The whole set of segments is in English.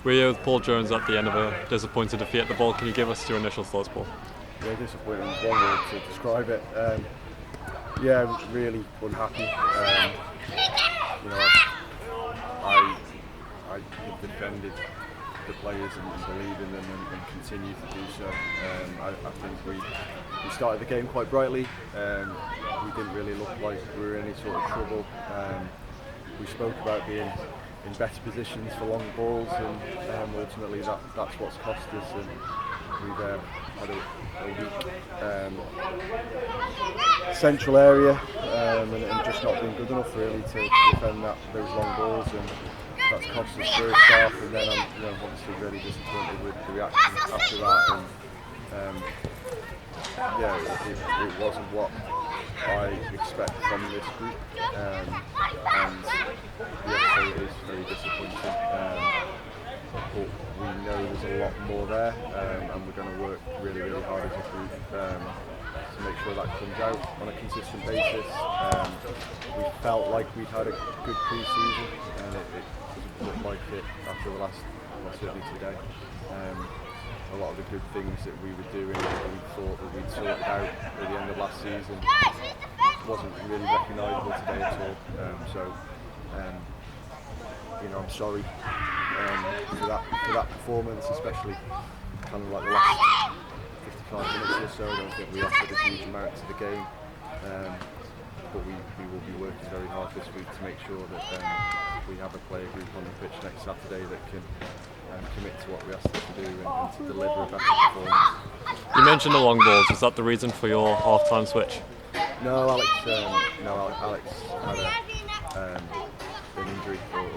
We're here with Paul Jones at the end of a disappointing defeat at the Bowl. Can you give us your initial thoughts, Paul? Yeah, disappointing is one word to describe it. Yeah, really unhappy. I defended the players and believe in them and continue to do so. I think we started the game quite brightly. We didn't really look like we were in any sort of trouble. We spoke about being in better positions for long balls, and ultimately that's what's cost us. And we've had a weak central area and just not been good enough really to defend those long balls, and that's cost us first half. And then I'm obviously really disappointed with the reaction after that. And it wasn't what I expect from this group, and so it is very disappointing. But we know there's a lot more there, and we're going to work really, really hard as a group to make sure that comes out on a consistent basis. We felt like we'd had a good pre-season, and it doesn't look like it after the last, certainly today. A lot of the good things that we were doing that we thought that we'd sorted out at the end of last season wasn't really recognisable today at all. I'm sorry for that performance, especially kind of like the last 55 minutes or so. I don't think we offered a huge amount to the game, but we will be working very hard this week to make sure that we have a player group on the pitch next Saturday that can commit to what we asked them to do and to deliver a better performance. You mentioned the long balls. Was that the reason for your half-time switch? No, Alex had an injury or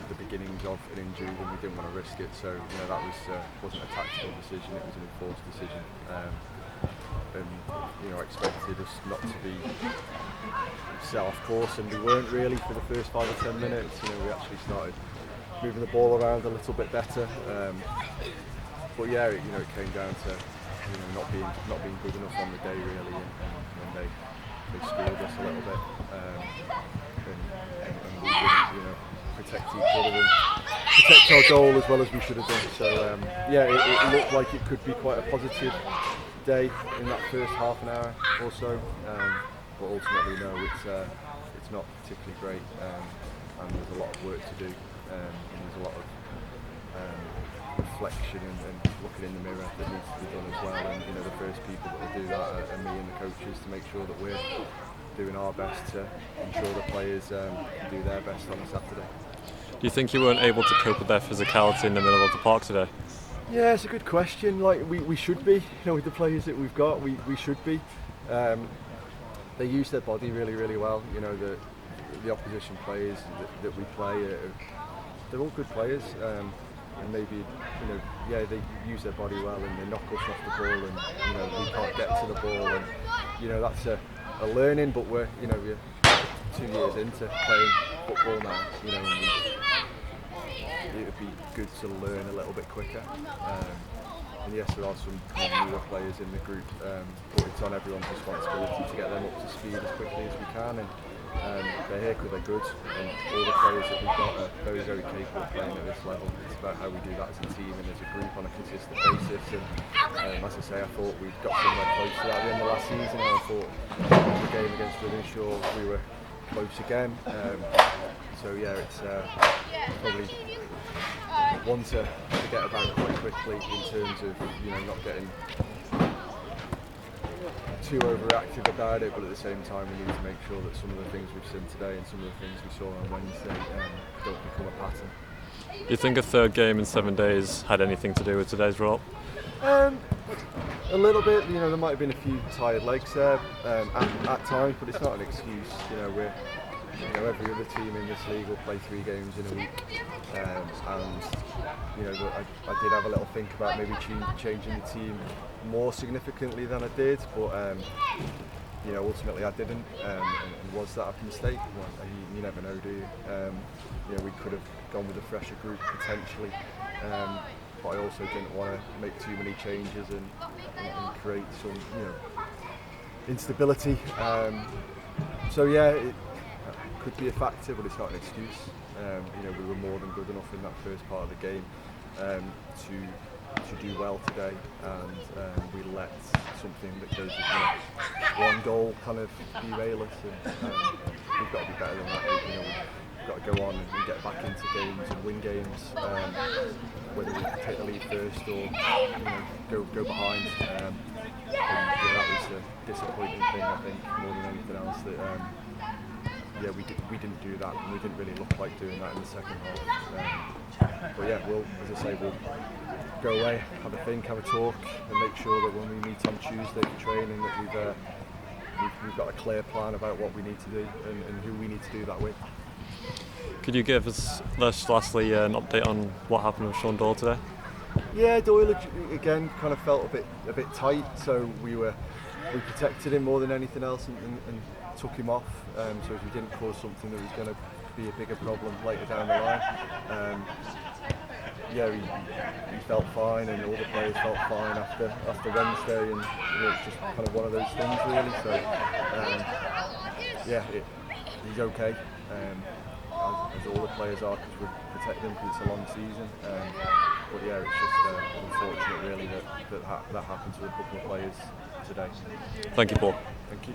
the beginnings of an injury, and we didn't want to risk it. So that wasn't a tactical decision; it was an enforced decision. I expected us not to be set off course, and we weren't really for the first 5 or 10 minutes. We actually started moving the ball around a little bit better, but yeah, it came down to not being good enough on the day really, and they screwed us a little bit, and we didn't protect each other and protect our goal as well as we should have done. So it looked like it could be quite a positive day in that first half an hour or so, but ultimately no, it's not particularly great, and there's a lot of work to do. And there's a lot of reflection and looking in the mirror that needs to be done as well. And the first people that will do that are me and the coaches, to make sure that we're doing our best to ensure the players do their best on a Saturday. Do you think you weren't able to cope with their physicality in the middle of the park today? Yeah, it's a good question. Like we should be, with the players that we've got, we should be. They use their body really, really well. The opposition players that we play they're all good players, and maybe they use their body well and they knock us off the ball, and we can't get to the ball, and that's a learning. But we're 2 years into playing football now, and it would be good to learn a little bit quicker. And yes, there are some newer players in the group, but it's on everyone's responsibility to get them up to speed as quickly as we can. And they're here because they're good, and all the players that we've got are very, very capable of playing at this level. It's about how we do that as a team and as a group on a consistent basis. And as I say, I thought we'd got somewhere close to that at the end of last season, and I thought the game against Litherland we were close again. So yeah, it's probably one to forget about quite quickly in terms of not getting too overactive about it, but at the same time we need to make sure that some of the things we've seen today and some of the things we saw on Wednesday don't become a pattern. Do you think a third game in 7 days had anything to do with today's result? A little bit. There might have been a few tired legs there at times, but it's not an excuse. We're every other team in this league will play 3 games in a week, and I did have a little think about maybe changing the team more significantly than I did, but ultimately I didn't, and was that a mistake? Well, you never know, do you? We could have gone with a fresher group potentially, but I also didn't want to make too many changes and create some instability. So yeah, it could be a factor, but it's not an excuse. We were more than good enough in that first part of the game to do well today, and we let something that goes with one goal kind of derail us. And we've got to be better than that. We've got to go on and get back into games and win games, whether we take the lead first or go behind. And that was a disappointing thing, I think, more than anything else. That we didn't do that, and we didn't really look like doing that in the second half. But yeah, as I say, we'll go away, have a think, have a talk, and make sure that when we meet on Tuesday for training, that we've got a clear plan about what we need to do and who we need to do that with. Could you give us, lastly, an update on what happened with Sean Doyle today? Yeah, Doyle again kind of felt a bit tight, so we protected him more than anything else and took him off, so if we didn't cause something that was going to be a bigger problem later down the line. Yeah, he felt fine, and all the players felt fine after Wednesday, and it's just kind of one of those things really. So yeah, he's okay, as all the players are, because we're protecting him because it's a long season. But yeah, it's just unfortunate really that happened to a couple of players today. Thank you, Paul. Thank you.